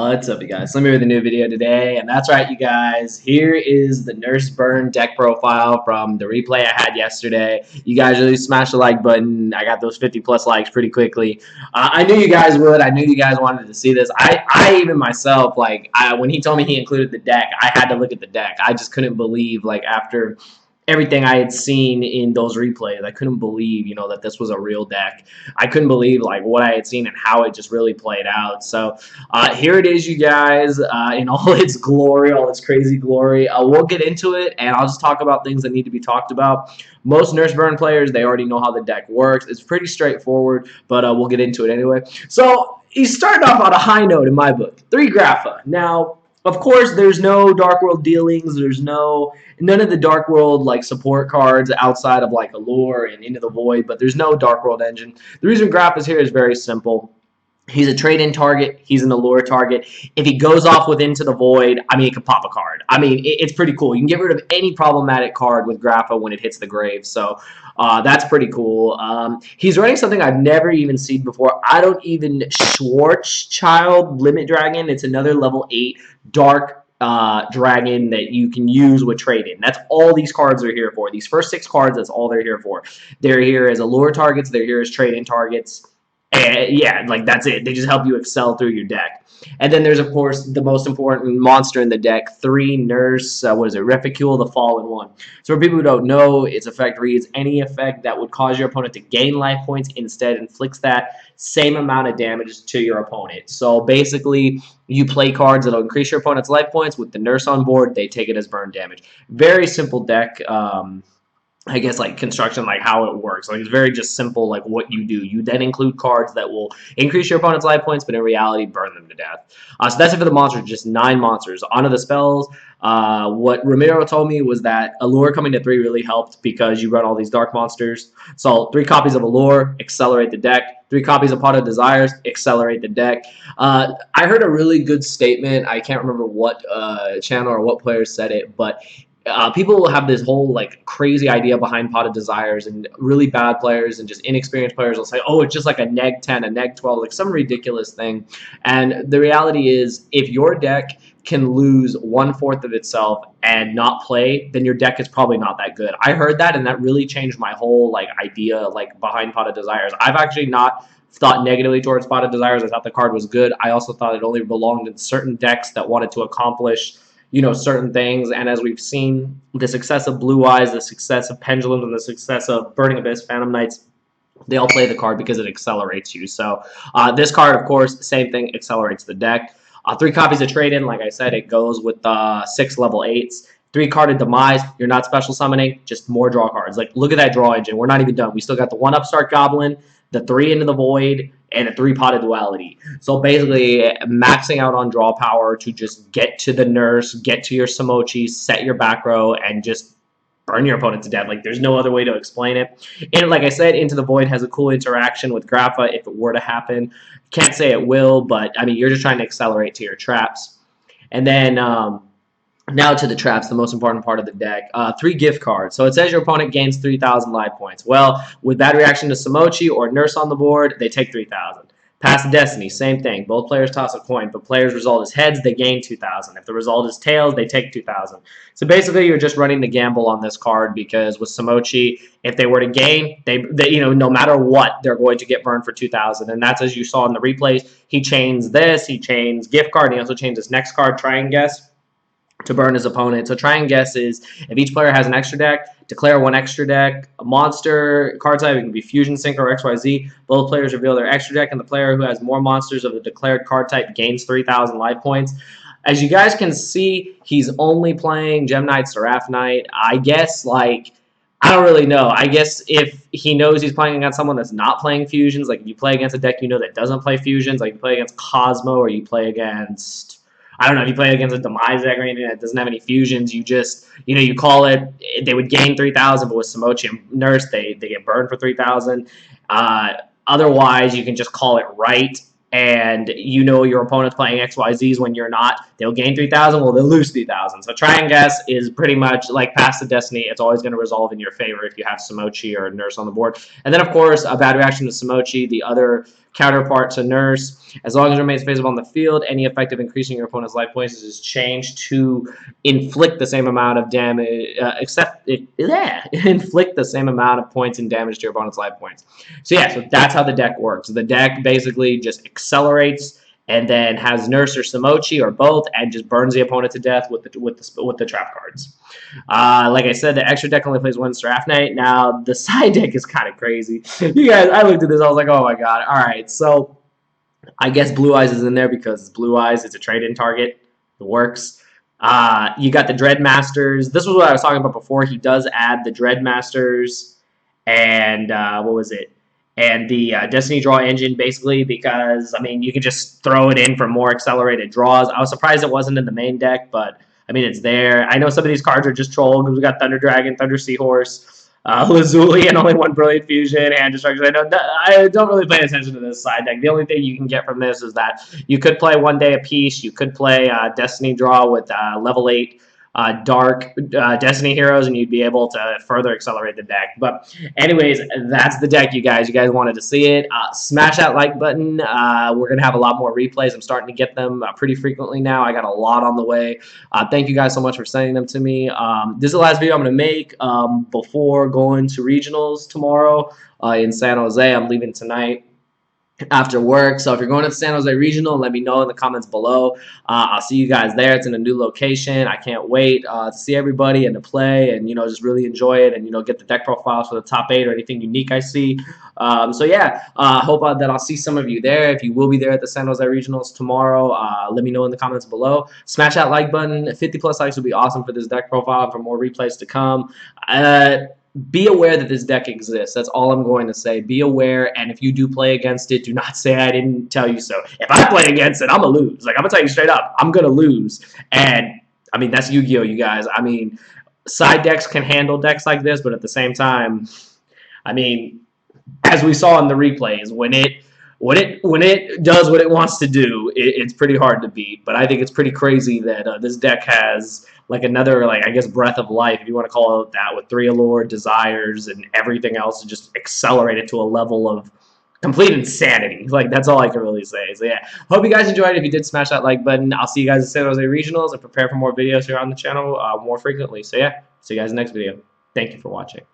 What's up, you guys? Let me with a new video today, and that's right, you guys. Here is the Nurse Burn deck profile from the replay I had yesterday. You guys really smashed the like button. I got those 50+ likes pretty quickly. I knew you guys would. I knew you guys wanted to see this. I even myself, when he told me he included the deck, I had to look at the deck. I just couldn't believe, after everything I had seen in those replays, I couldn't believe, that this was a real deck. I couldn't believe, what I had seen and how it just really played out. So here it is, you guys, in all its glory, all its crazy glory. We'll get into it, and I'll just talk about things that need to be talked about. Most Nurse Burn players, they already know how the deck works. It's pretty straightforward, but we'll get into it anyway. So he's starting off on a high note in my book. 3 Grapha. Now, of course, there's no Dark World dealings. There's none of the Dark World support cards outside of Allure and Into the Void, but there's no Dark World engine. The reason Graph is here is very simple. He's a trade-in target. He's an Allure target. If he goes off with Into the Void, he can pop a card. It's pretty cool. You can get rid of any problematic card with Grapha when it hits the grave. So that's pretty cool. He's running something I've never even seen before. I don't even Schwarzschild Limit Dragon. It's another level 8 dark dragon that you can use with trade-in. That's all these cards are here for. These first 6 cards, that's all they're here for. They're here as Allure targets. They're here as trade-in targets. And yeah, that's it. They just help you excel through your deck. And then there's, of course, the most important monster in the deck, 3 Nurse, Reficule, the Fallen One. So for people who don't know, its effect reads, any effect that would cause your opponent to gain life points instead inflicts that same amount of damage to your opponent. So basically, you play cards that'll increase your opponent's life points. With the Nurse on board, they take it as burn damage. Very simple deck. I guess construction, how it works. It's very just simple, what you do. You then include cards that will increase your opponent's life points, but in reality, burn them to death. So that's it for the monsters, just 9 monsters. Onto the spells. What Ramiro told me was that Allure coming to 3 really helped because you run all these dark monsters. So 3 copies of Allure, accelerate the deck. 3 copies of Pot of Desires, accelerate the deck. I heard a really good statement. I can't remember what channel or what player said it, but people will have this whole crazy idea behind Pot of Desires, and really bad players and just inexperienced players will say, oh, it's just a neg 10, a neg 12, some ridiculous thing. And the reality is, if your deck can lose 1/4 of itself and not play, then your deck is probably not that good. I heard that, and that really changed my whole idea behind Pot of Desires. I've actually not thought negatively towards Pot of Desires. I thought the card was good. I also thought it only belonged in certain decks that wanted to accomplish certain things. And as we've seen, the success of Blue Eyes, the success of Pendulums, and the success of Burning Abyss, Phantom Knights, they all play the card because it accelerates you. So this card, of course, same thing, accelerates the deck. 3 copies of trade-in, like I said, it goes with 6 level 8s. 3 carded Demise, you're not special summoning, just more draw cards. Look at that draw engine. We're not even done. We still got the 1 Upstart Goblin, the 3 Into the Void, and a 3 Pot of Duality. So basically, maxing out on draw power to just get to the Nurse, get to your Samochi, set your back row, and just burn your opponent to death. There's no other way to explain it. And like I said, Into the Void has a cool interaction with Grapha if it were to happen. Can't say it will, but you're just trying to accelerate to your traps. And then now to the traps, the most important part of the deck. 3 gift cards. So it says your opponent gains 3,000 life points. Well, with bad reaction to Samochi or Nurse on the board, they take 3,000. Pass Destiny, same thing. Both players toss a coin. If the player's result is heads, they gain 2,000. If the result is tails, they take 2,000. So basically, you're just running the gamble on this card because with Samochi, if they were to gain, they no matter what, they're going to get burned for 2,000. And that's as you saw in the replays. He chains this, he chains gift card, and he also chains this next card, Try and Guess, to burn his opponent. So Try and Guess is if each player has an extra deck, declare 1 extra deck. A monster card type, it can be Fusion, Sync, or XYZ. Both players reveal their extra deck, and the player who has more monsters of the declared card type gains 3,000 life points. As you guys can see, he's only playing Gem Knight, Seraph Knight. I guess, I don't really know. I guess if he knows he's playing against someone that's not playing fusions, if you play against a deck that doesn't play fusions, you play against Cosmo, or you play against, I don't know, if you play against a Demise deck or anything that doesn't have any fusions, you just, you call it, they would gain 3,000, but with Samochi and Nurse, they get burned for 3,000. Otherwise, you can just call it right, and your opponent's playing XYZs when you're not. They'll gain 3,000, well, they'll lose 3,000. So Try and Guess is pretty much like Pass the Destiny. It's always going to resolve in your favor if you have Samochi or Nurse on the board. And then, of course, a bad reaction to Samochi, the other Counterpart to Nurse. As long as it remains visible on the field, any effect of increasing your opponent's life points is changed to inflict the same amount of damage, inflict the same amount of points and damage to your opponent's life points. So yeah, so that's how the deck works. The deck basically just accelerates and then has Nurse or Samochi or both, and just burns the opponent to death with the trap cards. Like I said, the extra deck only plays one Seraph Knight. Now the side deck is kind of crazy. You guys, I looked at this, I was like, oh my god. All right, so I guess Blue Eyes is in there because Blue Eyes, it's a trade-in target. It works. You got the Dread Masters. This was what I was talking about before. He does add the Dread Masters and what was it? And the Destiny Draw engine, basically, because, I mean, you can just throw it in for more accelerated draws. I was surprised it wasn't in the main deck, but, I mean, it's there. I know some of these cards are just troll because we got Thunder Dragon, Thunder Seahorse, Lazuli, and only one Brilliant Fusion, and Destruction. I don't really pay attention to this side deck. The only thing you can get from this is that you could play One Day Apiece. You could play Destiny Draw with level 8 dark Destiny heroes, and you'd be able to further accelerate the deck. But anyways, that's the deck, you guys. You guys wanted to see it. Smash that like button. We're going to have a lot more replays. I'm starting to get them pretty frequently now. I got a lot on the way. Thank you guys so much for sending them to me. This is the last video I'm going to make before going to regionals tomorrow in San Jose. I'm leaving tonight after work. So if you're going to the San Jose Regional, let me know in the comments below. I'll see you guys there. It's in a new location. I can't wait to see everybody and to play and, you know, just really enjoy it and, you know, get the deck profiles for the top 8 or anything unique I see. So yeah, hope that I'll see some of you there. If you will be there at the San Jose Regionals tomorrow, let me know in the comments below. Smash that like button. 50+ likes would be awesome for this deck profile and for more replays to come. Be aware that this deck exists. That's all I'm going to say. Be aware, and if you do play against it, do not say I didn't tell you so. If I play against it, I'm going to lose. Like, I'm going to tell you straight up, I'm going to lose. And, I mean, that's Yu-Gi-Oh, you guys. I mean, side decks can handle decks like this, but at the same time, I mean, as we saw in the replays, when it does what it wants to do, it's pretty hard to beat. But I think it's pretty crazy that this deck has like another, like, I guess, breath of life, if you want to call it that, with 3 Allure, Desires, and everything else, to just accelerate it to a level of complete insanity. Like, that's all I can really say. So yeah, hope you guys enjoyed. If you did, smash that like button. I'll see you guys at San Jose Regionals and prepare for more videos here on the channel more frequently. So yeah, see you guys in the next video. Thank you for watching.